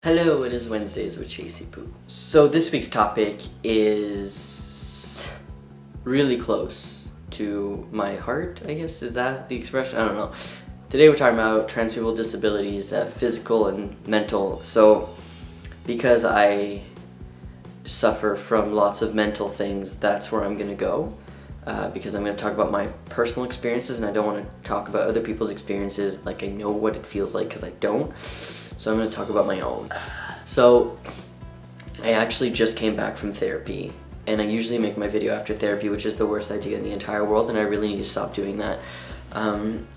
Hello, it is Wednesdays with Chasey Poo. So this week's topic is really close to my heart, I guess. Is that the expression? I don't know. Today we're talking about trans people with disabilities, physical and mental. So because I suffer from lots of mental things, that's where I'm gonna go. Because I'm going to talk about my personal experiences, and I don't want to talk about other people's experiences like I know what it feels like, because I don't. So I'm going to talk about my own. So I actually just came back from therapy, and I usually make my video after therapy, which is the worst idea in the entire world, and I really need to stop doing that.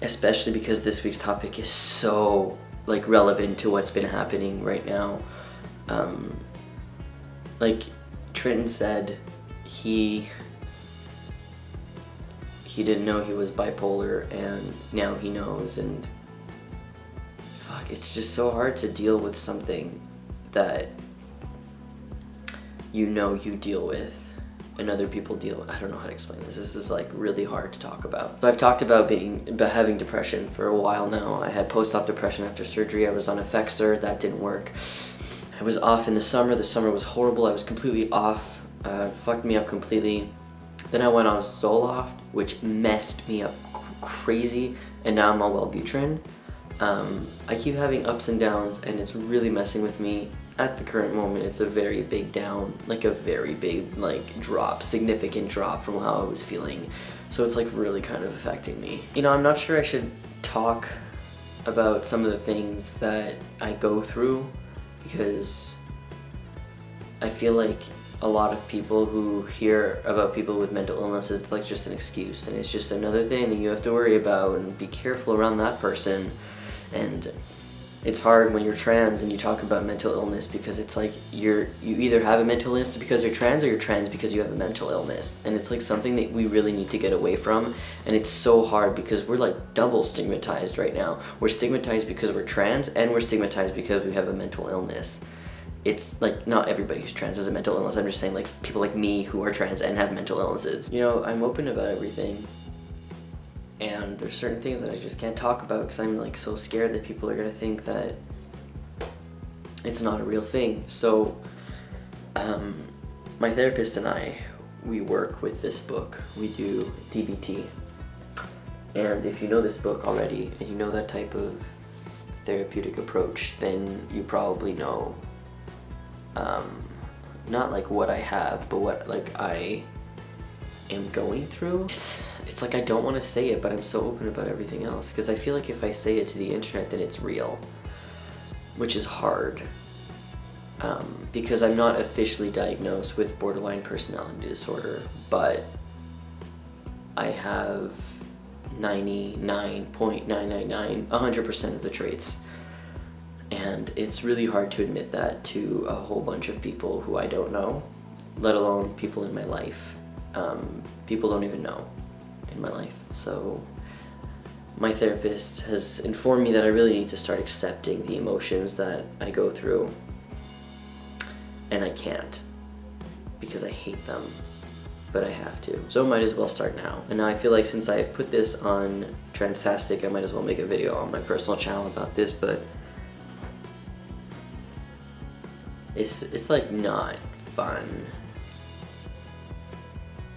Especially because this week's topic is so relevant to what's been happening right now. Like Trenton said, he didn't know he was bipolar, and now he knows, and fuck, it's just so hard to deal with something that you deal with and other people deal with. I don't know how to explain this. This is really hard to talk about. So I've talked about having depression for a while now. I had post-op depression after surgery. I was on Effexor, that didn't work. I was off in the summer was horrible. I was completely off, fucked me up completely. Then I went on Zoloft, which messed me up crazy, and now I'm on Wellbutrin. I keep having ups and downs, and it's really messing with me. At the current moment, it's a very big down, a very big drop, significant drop from how I was feeling. So it's really kind of affecting me. You know, I'm not sure I should talk about some of the things that I go through, because I feel like a lot of people who hear about people with mental illnesses, it's just an excuse, and it's just another thing that you have to worry about and be careful around that person. And it's hard when you're trans and you talk about mental illness, because it's you either have a mental illness because you're trans, or you're trans because you have a mental illness, and it's something that we really need to get away from. And it's so hard because we're double stigmatized right now. We're stigmatized because we're trans, and we're stigmatized because we have a mental illness. It's not everybody who's trans has a mental illness. I'm just saying people like me who are trans and have mental illnesses. You know, I'm open about everything, and there's certain things that I just can't talk about because I'm so scared that people are gonna think that it's not a real thing. So my therapist and I, we work with this book. We do DBT, and if you know this book already and you know that type of therapeutic approach, then you probably know not what I have, but what I am going through. It's I don't want to say it, but I'm so open about everything else, because I feel if I say it to the internet, then it's real, which is hard, because I'm not officially diagnosed with borderline personality disorder, but I have 99.999, 100% of the traits. And it's really hard to admit that to a whole bunch of people who I don't know, let alone people in my life. People don't even know in my life. So my therapist has informed me that I really need to start accepting the emotions that I go through. And I can't, because I hate them, but I have to. So I might as well start now. And now I feel since I've put this on Transtastic, I might as well make a video on my personal channel about this, but it's not fun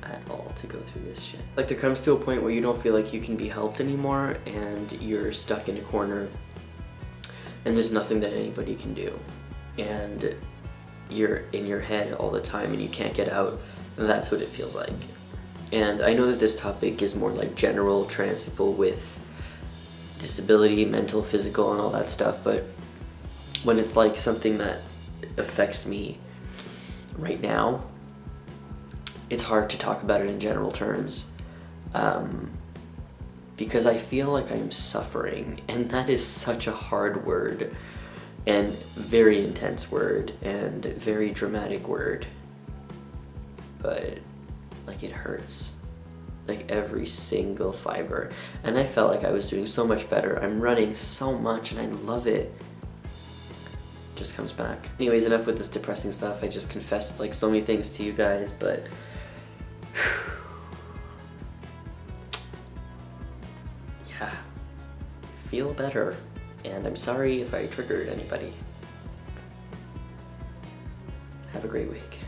at all to go through this shit. There comes to a point where you don't feel you can be helped anymore, and you're stuck in a corner, and there's nothing that anybody can do, and you're in your head all the time and you can't get out, and that's what it feels like. And I know that this topic is more general trans people with disability, mental, physical, and all that stuff, but when it's something that affects me right now, it's hard to talk about it in general terms, because I feel I'm suffering, and that is such a hard word, and very intense word, and very dramatic word, but it hurts, every single fiber. And I felt I was doing so much better. I'm running so much and I love it. Just comes back. Anyways, enough with this depressing stuff. I just confessed so many things to you guys, but yeah, feel better. And I'm sorry if I triggered anybody. Have a great week.